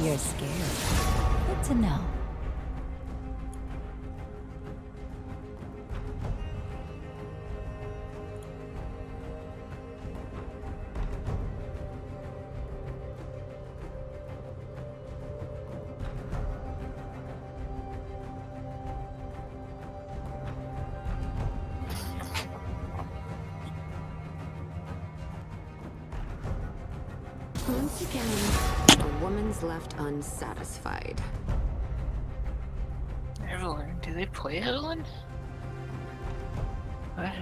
You're scared. Good to know. Once again, a woman's left unsatisfied. Evelyn? Do they play Evelyn? What?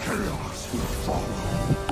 Chaos will follow.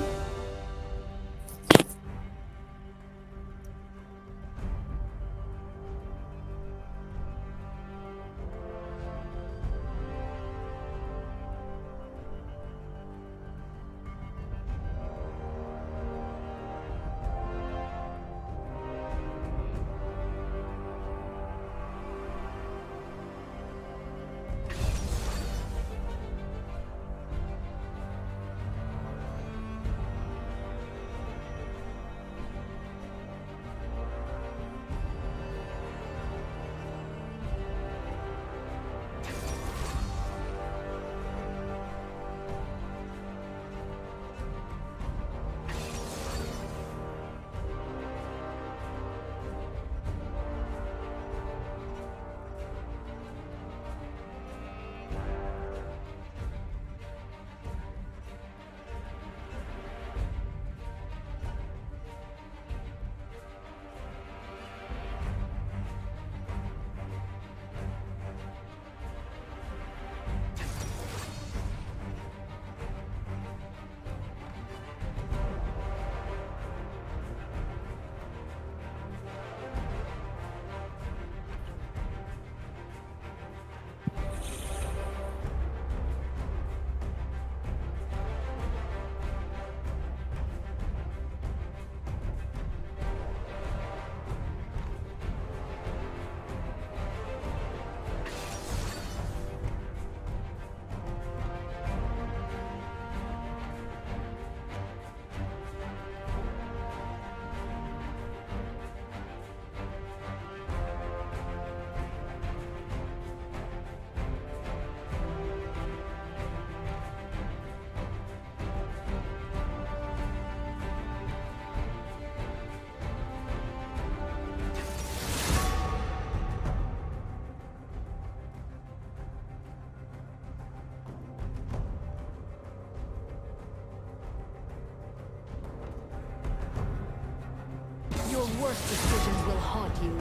Your worst decisions will haunt you.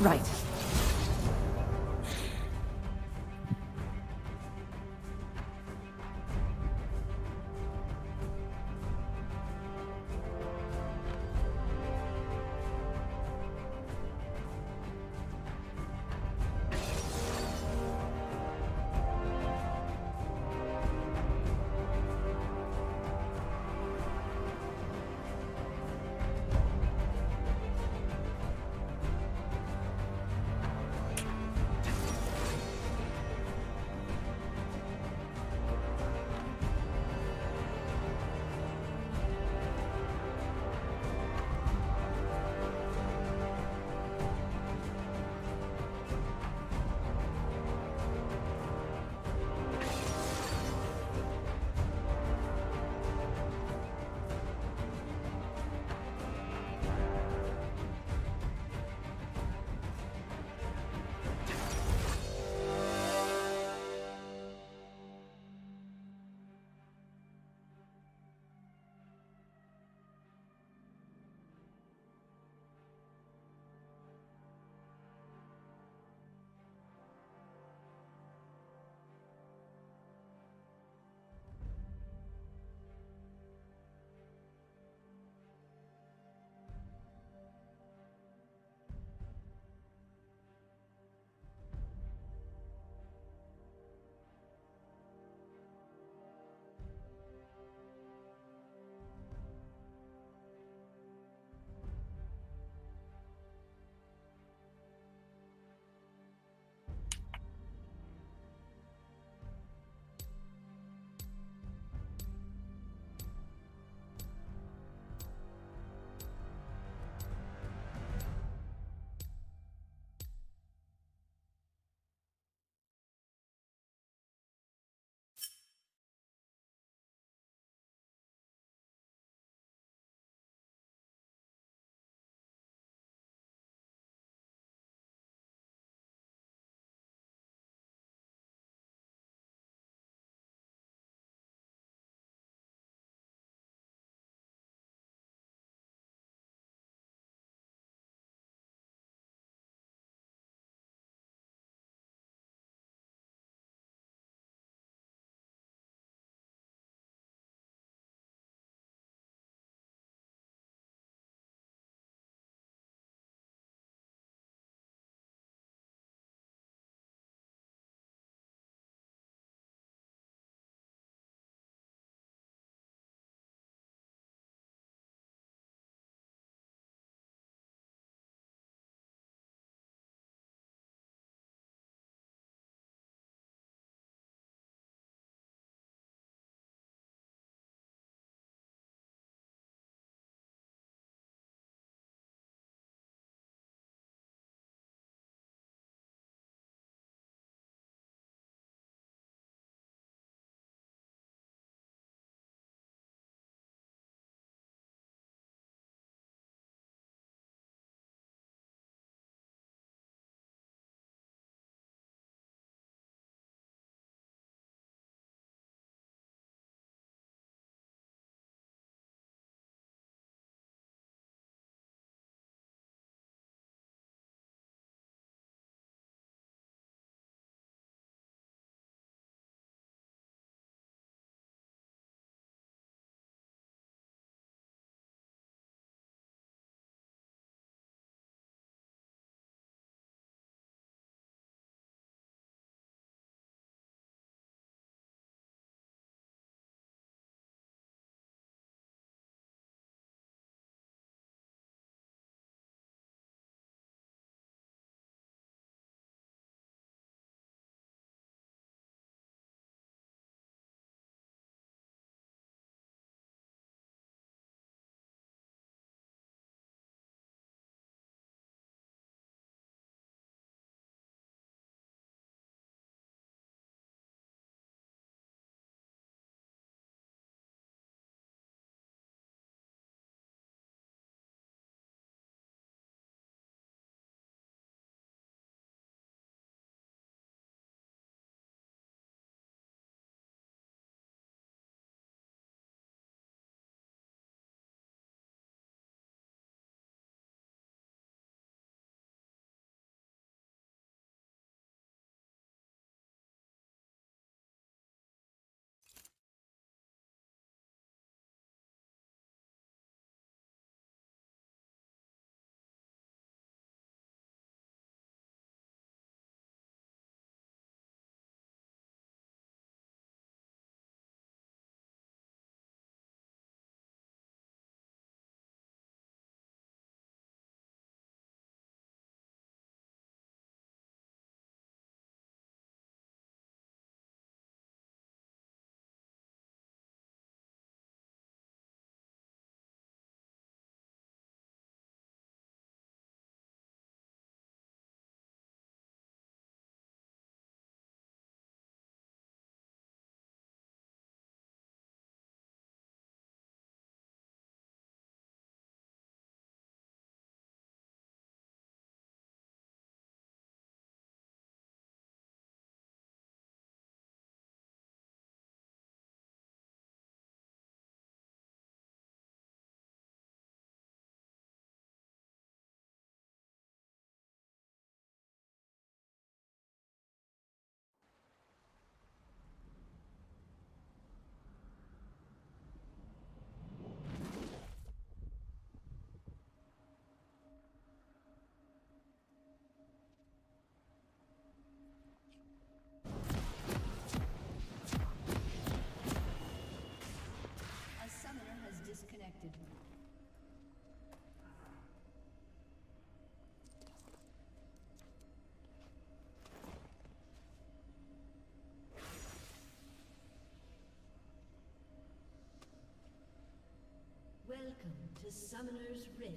Right. Welcome to Summoner's Rift.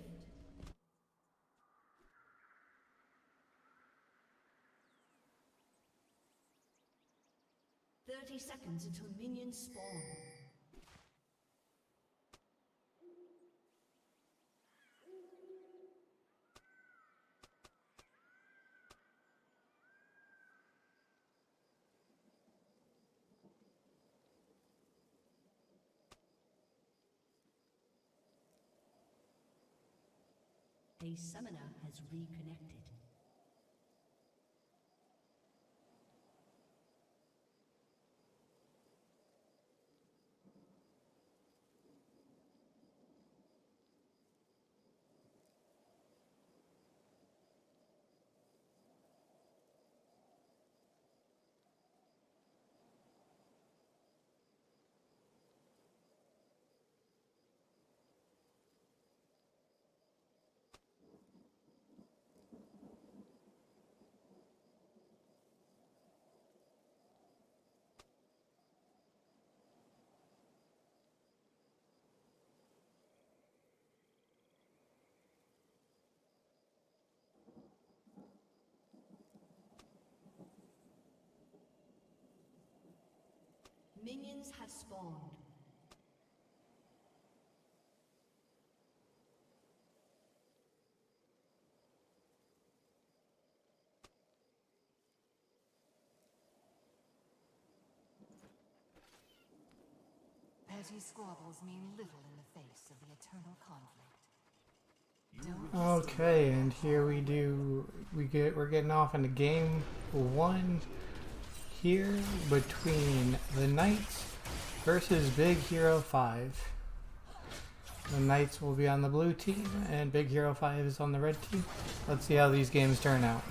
Seconds until minions spawn. A summoner has reconnected. Minions have spawned. Petty squabbles mean little in the face of the eternal conflict. Okay, and here we're getting off into game 1 here between the Knights versus Big Hero 5. The Knights will be on the blue team and Big Hero 5 is on the red team. Let's see how these games turn out.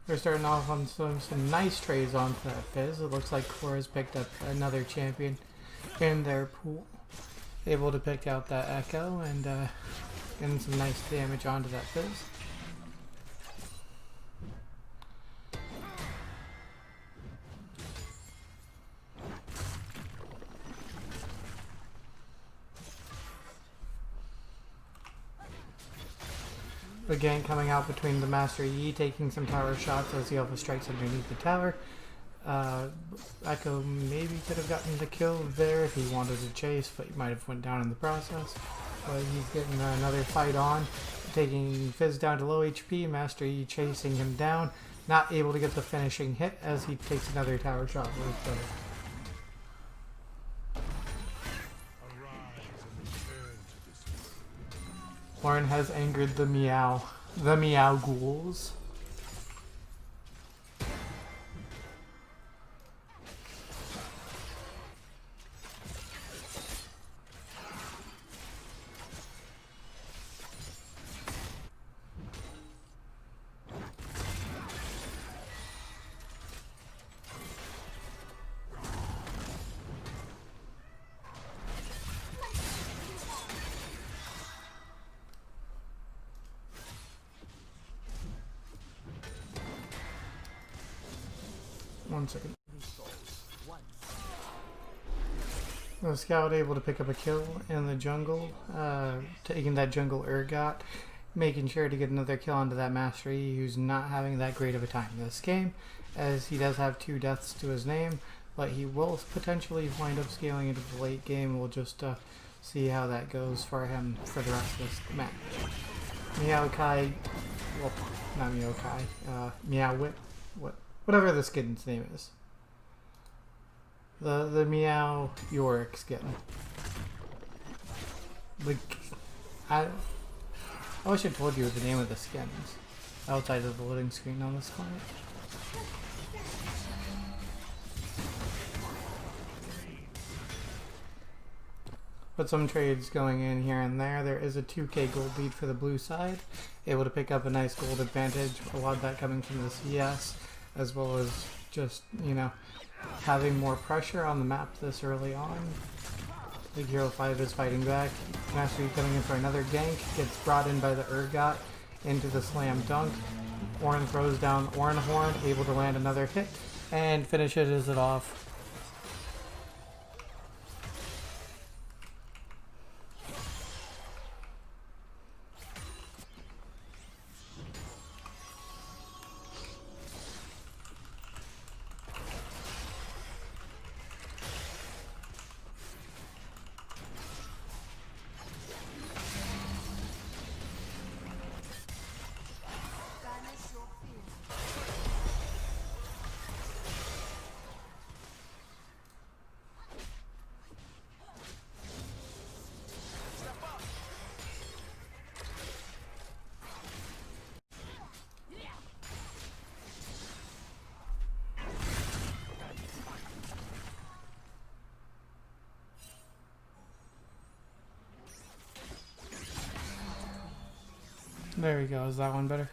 We're starting off on some nice trades onto that Fizz. It looks like Cora's picked up another champion in their pool. Able to pick out that Echo and getting some nice damage onto that Fizz. The gank coming out between the Master Yi, taking some tower shots as the Alpha strikes underneath the tower. Echo maybe could have gotten the kill there if he wanted to chase, but he might have went down in the process. But he's getting another fight on, taking Fizz down to low HP, Master Yi chasing him down, not able to get the finishing hit as he takes another tower shot with the Lauren has angered the Meow ghouls. One second. The Scout able to pick up a kill in the jungle, taking that jungle Urgot, making sure to get another kill onto that Master Yi, who's not having that great of a time this game, as he does have 2 deaths to his name, but he will potentially wind up scaling into the late game. We'll just see how that goes for him for the rest of this match. Meowkai, well, not Meowkai, Meowwit, whatever the skin's name is. The Meow Yorick skin. I wish I told you the name of the skins outside of the loading screen on this client. But some trades going in here and there. There is a 2k gold lead for the blue side. Able to pick up a nice gold advantage. A lot of that coming from the CS, as well as just, you know, having more pressure on the map this early on. Big Hero 5 is fighting back. Master Yi coming in for another gank. Gets brought in by the Urgot into the slam dunk. Orin throws down Orin Horn, able to land another hit. and finishes it off. There we go. Is that one better?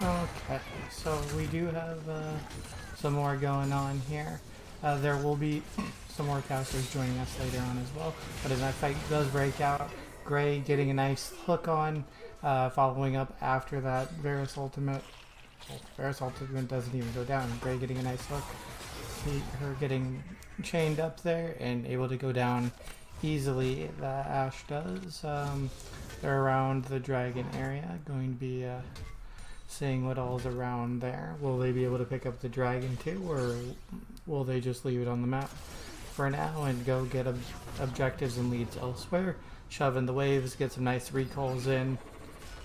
Okay, so we do have some more going on here. There will be some more casters joining us later on as well. But as that fight does break out, Gray getting a nice hook on, following up after that Varus ultimate. Well, Varus ultimate doesn't even go down. Gray getting a nice hook. Her getting chained up there and able to go down easily. That Ashe does. They're around the dragon area. Going to be seeing what all's around there. Will they be able to pick up the dragon too, or will they just leave it on the map for now and go get objectives and leads elsewhere? Shove in the waves, get some nice recalls in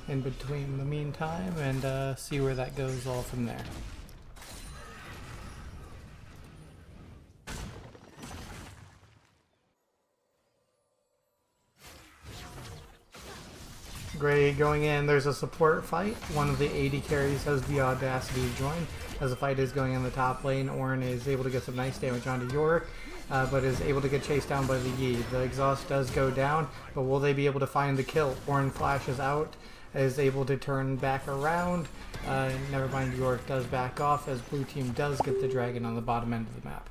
between the meantime, and see where that goes all from there. Gray going in, there's a support fight. One of the AD carries has the audacity to join. As the fight is going in the top lane, Ornn is able to get some nice damage onto Yorick, but is able to get chased down by the Yi. The exhaust does go down, but will they be able to find the kill? Ornn flashes out, is able to turn back around. Never mind, Yorick does back off as blue team does get the dragon on the bottom end of the map.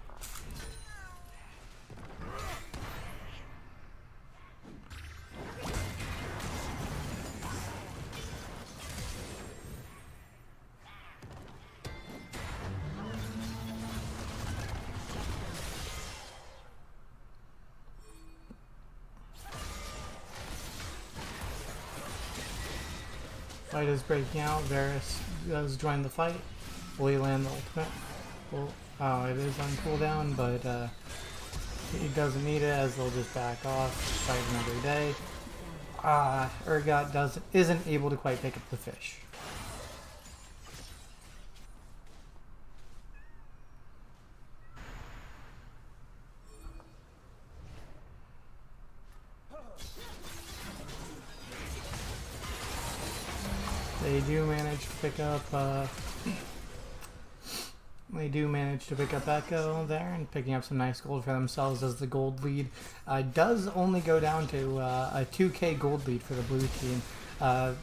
Fight is breaking out. Varus does join the fight. Will he land the ultimate? Well, it is on cooldown, but he doesn't need it as they'll just back off. Fight another day. Urgot isn't able to quite pick up the fish. They do manage to pick up. They do manage to pick up Echo there and picking up some nice gold for themselves as the gold lead does only go down to a 2k gold lead for the blue team.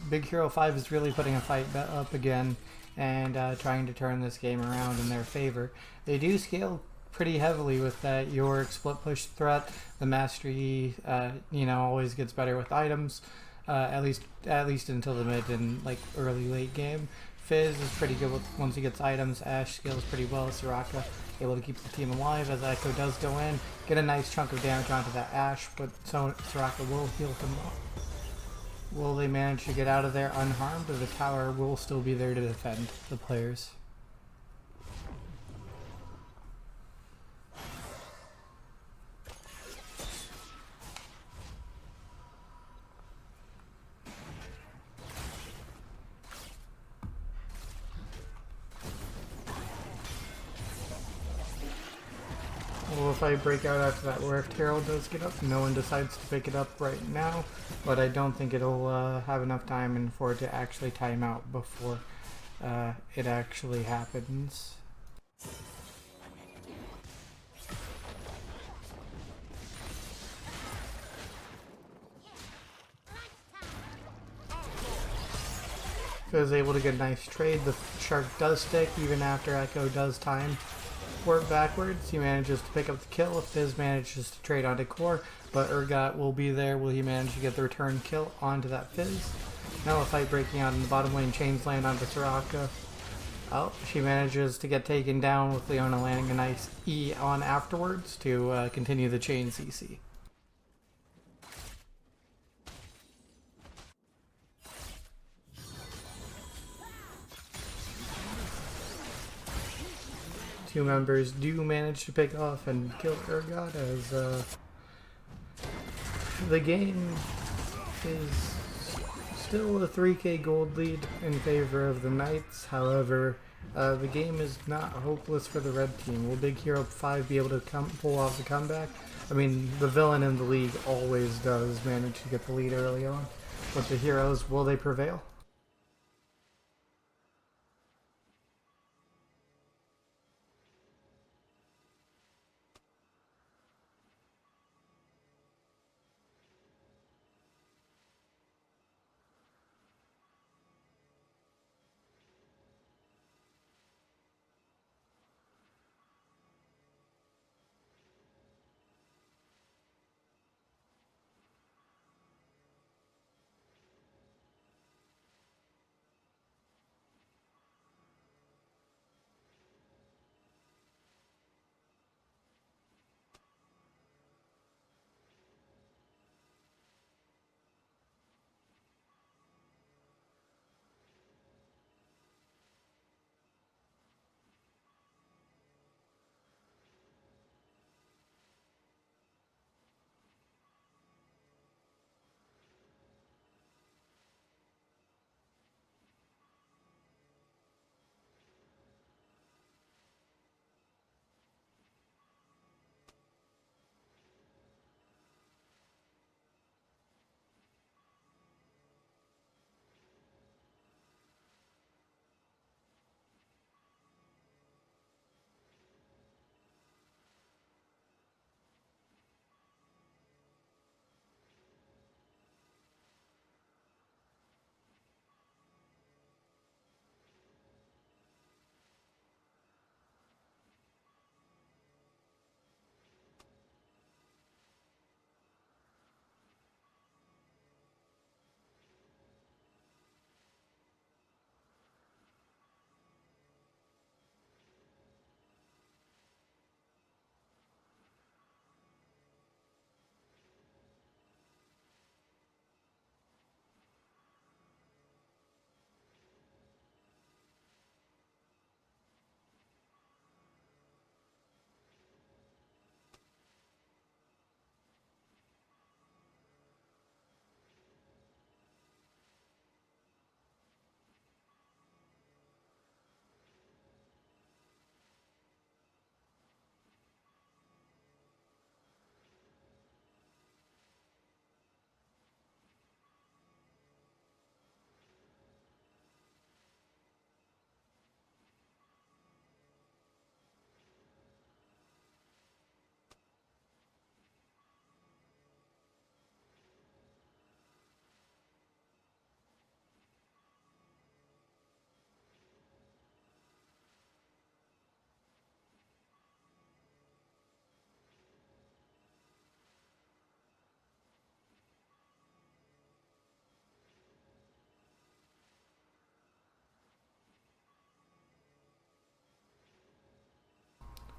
Big Hero 5 is really putting a fight up again and trying to turn this game around in their favor. They do scale pretty heavily with that Yorick split push threat. The mastery, always gets better with items. At least until the mid and like early late game. Fizz is pretty good once he gets items. Ashe scales pretty well. Soraka able to keep the team alive as Echo does go in, get a nice chunk of damage onto that Ashe, but Soraka will heal him up. Will they manage to get out of there unharmed, or the tower will still be there to defend the players? Will the fight break out after that Rift Herald does get up? No one decides to pick it up right now, but I don't think it'll have enough time and for it to actually time out before it actually happens. Is able to get a nice trade. The shark does stick even after Echo does time work backwards. He manages to pick up the kill. Fizz manages to trade onto Core, but Urgot will be there. Will he manage to get the return kill onto that Fizz? Now a fight breaking out in the bottom lane. Chains land onto Soraka. Oh, she manages to get taken down with Leona landing a nice E on afterwards to continue the chain CC. Two members do manage to pick off and kill Urgot as the game is still a 3k gold lead in favor of the Knights. However, the game is not hopeless for the red team. Will Big Hero 5 be able to pull off the comeback? I mean, the villain in the league always does manage to get the lead early on. But the heroes, will they prevail?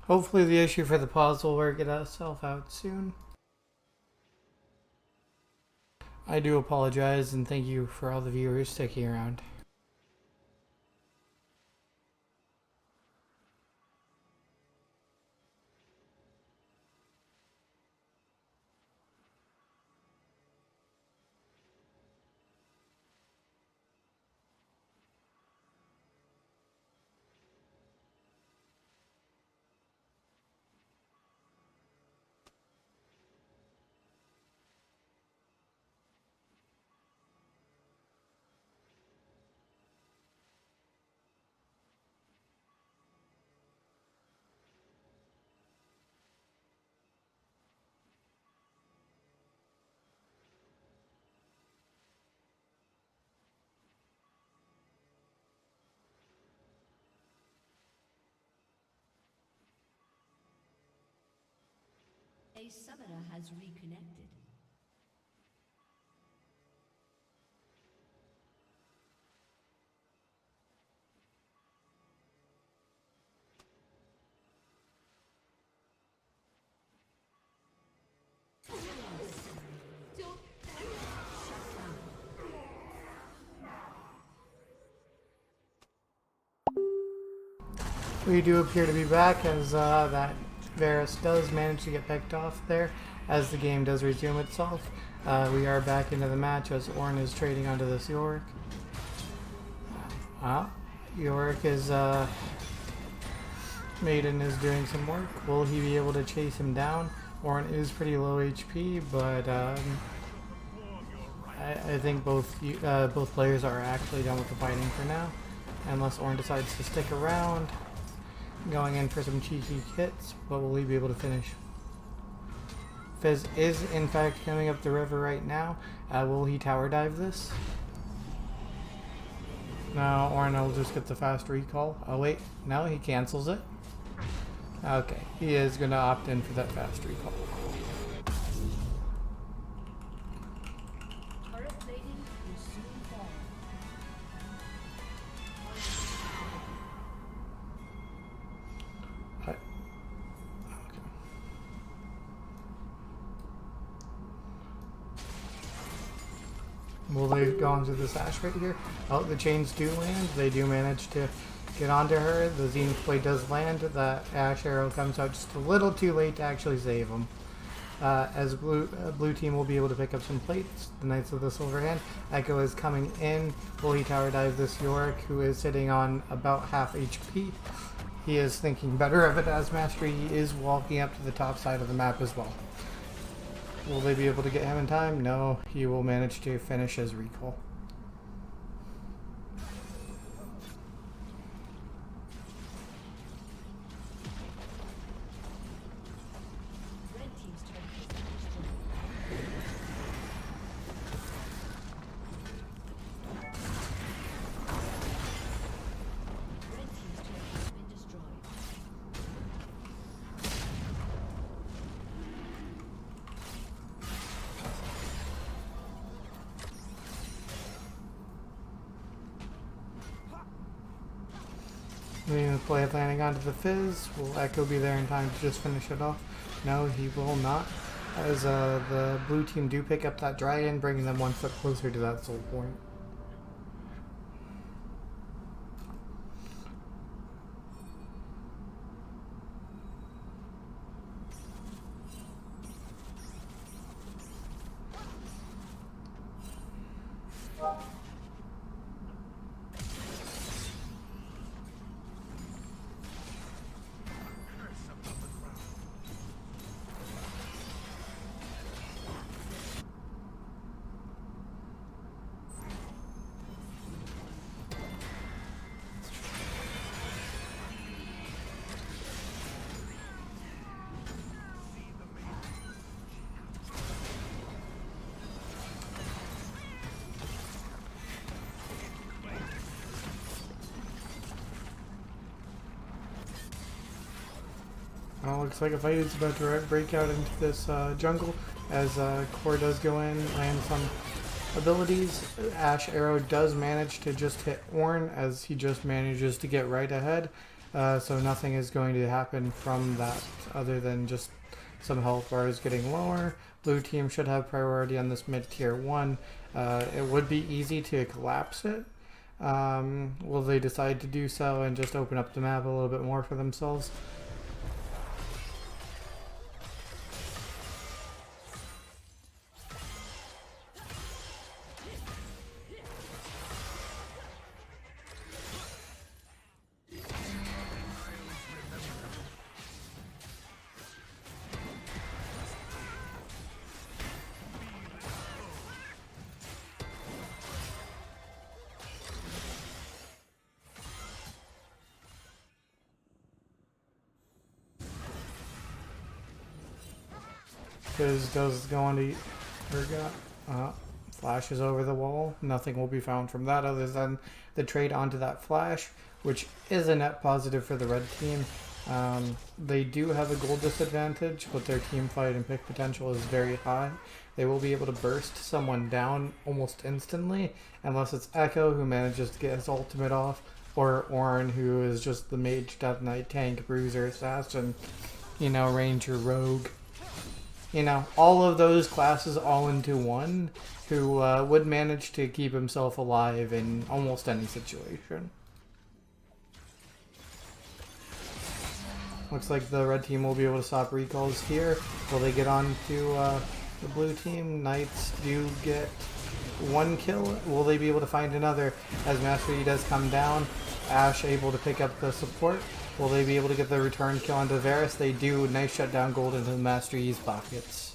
Hopefully the issue for the pause will work itself out soon. I do apologize and thank you for all the viewers sticking around. A summoner has reconnected. We do appear to be back as that Varus does manage to get picked off there as the game does resume itself. We are back into the match as Ornn is trading onto this Yorick. Yorick is Maiden is doing some work. Will he be able to chase him down? Ornn is pretty low HP, but I think both players are actually done with the fighting for now, unless Ornn decides to stick around, going in for some cheeky hits. But will he be able to finish? Fizz is in fact coming up the river right now. Will he tower dive this? No, Ornn will just get the fast recall. Oh wait, no, he cancels it. Okay, he is going to opt in for that fast recall. Turret plating will soon fall. Will they go onto this Ashe right here? Oh, the chains do land. They do manage to get onto her. The Zenith Blade does land. The Ashe arrow comes out just a little too late to actually save him. As blue team will be able to pick up some plates. The Knights of the Silver Hand. Echo is coming in. Will he tower dive this Yorick, who is sitting on about half HP? He is thinking better of it as Mastery. He is walking up to the top side of the map as well. Will they be able to get him in time? No, he will manage to finish his recall. Red team's turret has been destroyed. Red team's turret has been destroyed. The play landing onto the Fizz. Will Echo be there in time to just finish it off? No, he will not. As the blue team do pick up that dragon, bringing them one step closer to that soul point. Well, looks like a fight is about to break out into this jungle as Core does go in, land some abilities. Ashe Arrow does manage to just hit Ornn as he just manages to get right ahead. So nothing is going to happen from that other than just some health bars getting lower. Blue team should have priority on this mid tier 1. It would be easy to collapse it. Will they decide to do so and just open up the map a little bit more for themselves? Fizz does go on to eat Urgot. Flashes over the wall. Nothing will be found from that other than the trade onto that flash, which is a net positive for the red team. They do have a gold disadvantage, but their team fight and pick potential is very high. They will be able to burst someone down almost instantly, unless it's Echo who manages to get his ultimate off, or Ornn who is just the mage, death knight, tank, bruiser, assassin, ranger, rogue. All of those classes all into one, who would manage to keep himself alive in almost any situation. Looks like the red team will be able to stop recalls here. Will they get on to the blue team? Knights do get one kill. Will they be able to find another as Master Yi does come down? Ashe able to pick up the support. Will they be able to get the return kill onto Varus? They do. Nice shutdown gold into Master Yi's pockets.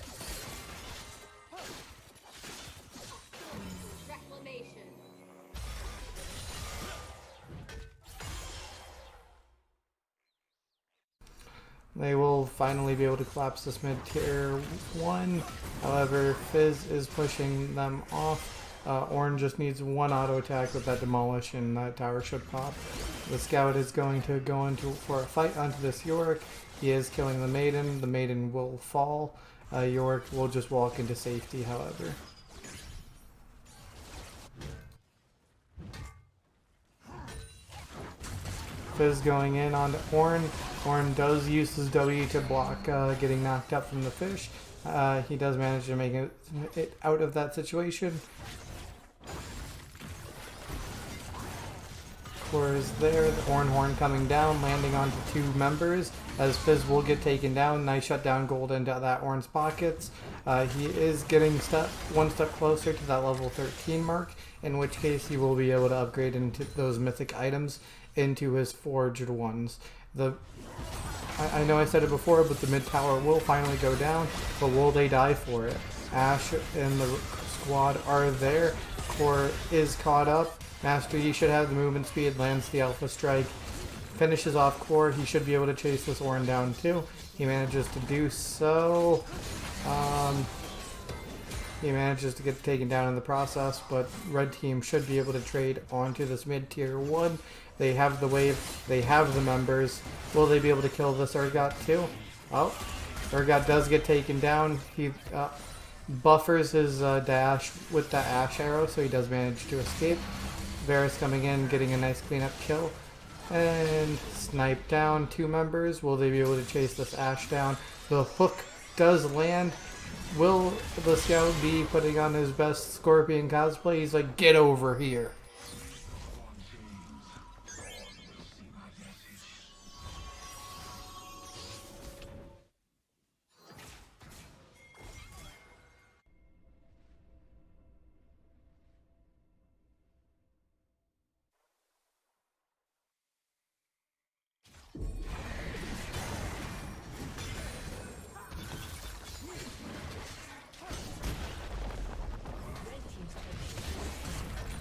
They will finally be able to collapse this mid-tier 1. However, Fizz is pushing them off. Ornn just needs one auto attack with that demolish and that tower should pop. The scout is going to go for a fight onto this Yorick. He is killing the Maiden. The Maiden will fall. Yorick will just walk into safety, however. Fizz going in onto Ornn. Ornn does use his W to block getting knocked up from the fish. He does manage to make it out of that situation. Core is there. The Ornn Horn coming down, landing onto two members as Fizz will get taken down. Nice shutdown gold into that Ornn's pockets. He is getting one step closer to that level 13 mark, in which case he will be able to upgrade into those mythic items into his forged ones. I know I said it before, but the mid tower will finally go down, but will they die for it? Ashe and the squad are there. Core is caught up. Master Yi should have the movement speed, lands the Alpha Strike, finishes off Core. He should be able to chase this Ornn down too. He manages to do so. He manages to get taken down in the process, but red team should be able to trade onto this mid-tier 1. They have the wave, they have the members. Will they be able to kill this Urgot too? Oh, Urgot does get taken down. He buffers his dash with that Ashe arrow, so he does manage to escape. Varus coming in, getting a nice cleanup kill. And snipe down two members. Will they be able to chase this Ashe down? The hook does land. Will the scout be putting on his best Scorpion cosplay? He's like, get over here.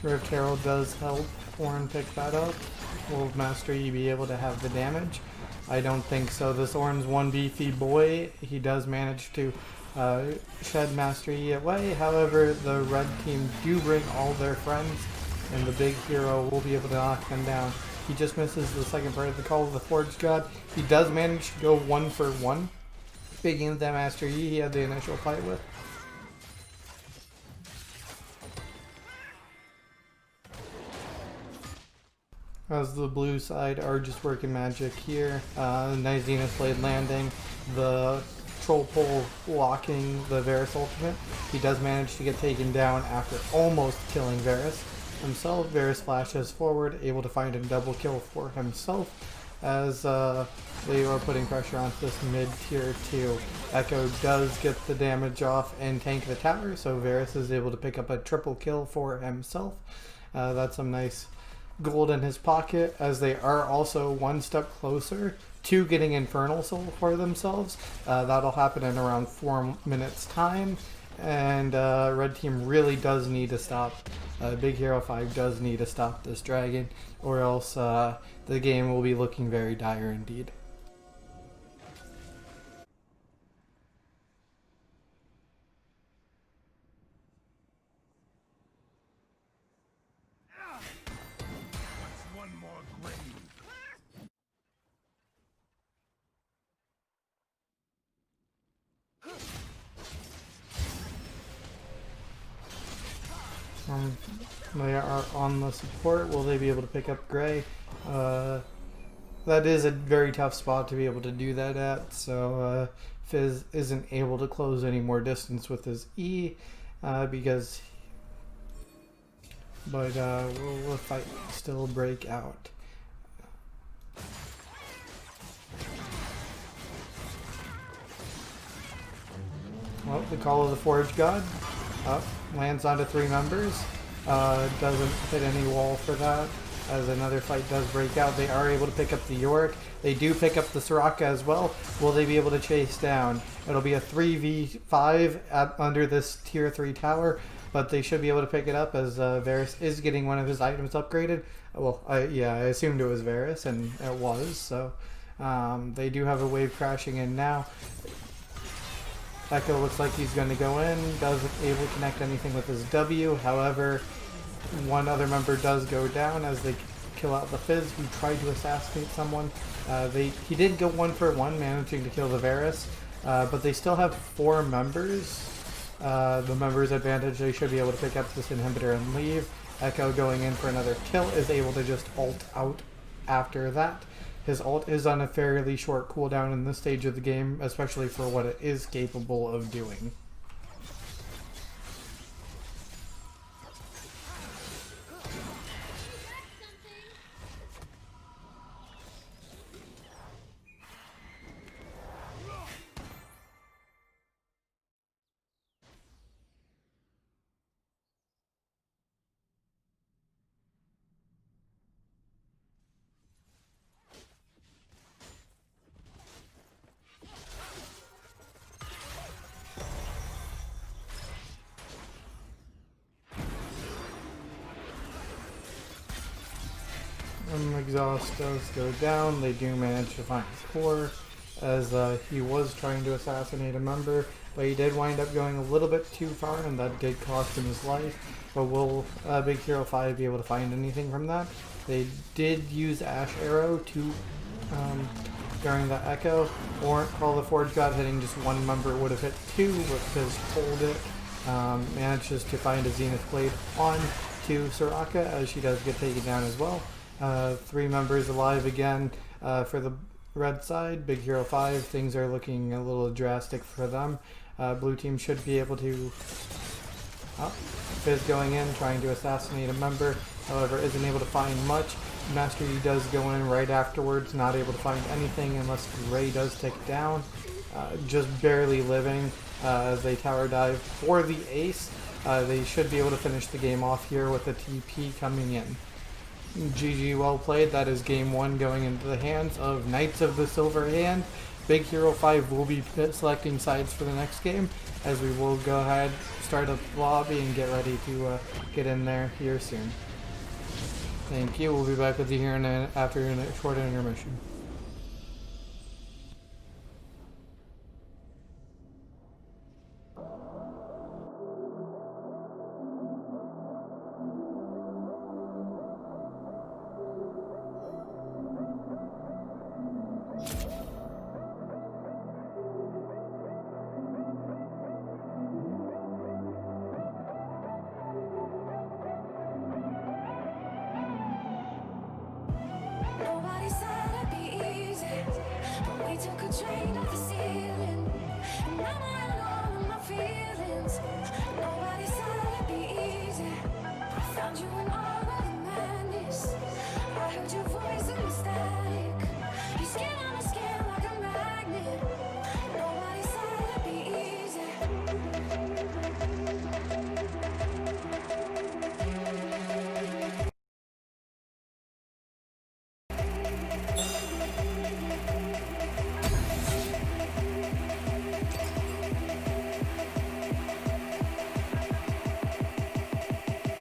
Rift Herald does help Ornn pick that up. Will Master Yi be able to have the damage? I don't think so. This Ornn's one beefy boy. He does manage to shed Master Yi away. However, the red team do bring all their friends, and the big hero will be able to knock them down. He just misses the second part of the Call of the Forged God. He does manage to go 1 for 1, beating that Master Yi he had the initial fight with. As the blue side are just working magic here. Nice Zenith Blade landing. The Troll Pole locking the Varus ultimate. He does manage to get taken down after almost killing Varus himself. Varus flashes forward, able to find a double kill for himself as they are putting pressure onto this mid-tier 2. Echo does get the damage off and tank the tower, so Varus is able to pick up a triple kill for himself. That's some nice gold in his pocket, as they are also one step closer to getting Infernal Soul for themselves. That'll happen in around 4 minutes time, and red team really does need to stop, Big Hero 5 does need to stop this dragon, or else the game will be looking very dire indeed. They are on the support. Will they be able to pick up Gray? That is a very tough spot to be able to do that at. So Fizz isn't able to close any more distance with his E because. But will the fight still break out? Well, the Call of the Forge God lands onto 3 members. Doesn't hit any wall for that. As another fight does break out, they are able to pick up the Yorick. They do pick up the Soraka as well. Will they be able to chase down? It'll be a 3v5 under this tier 3 tower, but they should be able to pick it up as Varus is getting one of his items upgraded. Well, I assumed it was Varus, and it was. So they do have a wave crashing in now. Echo looks like he's going to go in. Doesn't able to connect anything with his W. However, one other member does go down as they kill out the Fizz, who tried to assassinate someone. He did go 1-for-1, managing to kill the Varus, but they still have 4 members. The members' advantage, they should be able to pick up this inhibitor and leave. Echo going in for another kill is able to just ult out after that. His ult is on a fairly short cooldown in this stage of the game, especially for what it is capable of doing. Exhaust does go down. They do manage to find Core, as he was trying to assassinate a member, but he did wind up going a little bit too far, and that did cost him his life. But will Big Hero 5 be able to find anything from that? They did use Ash Arrow to during the Echo, or Call the Forge God hitting just 1 member would have hit 2, but Fizz pulled it. Manages to find a Zenith Blade on to Soraka, as she does get taken down as well. 3 members alive again for the red side. Big Hero 5, things are looking a little drastic for them. Blue team should be able to... Fizz going in, trying to assassinate a member, however isn't able to find much. Master Yi does go in right afterwards, not able to find anything unless Ray does tick down. Just barely living as they tower dive for the ace. They should be able to finish the game off here with a TP coming in. GG, well played. That is game 1 going into the hands of Knights of the Silver Hand. Big Hero 5 will be selecting sides for the next game, as we will go ahead, start up the lobby, and get ready to get in there here soon. Thank you. We'll be back with you here after a short intermission. Nobody said it'd be easy, but we took a train of the sea.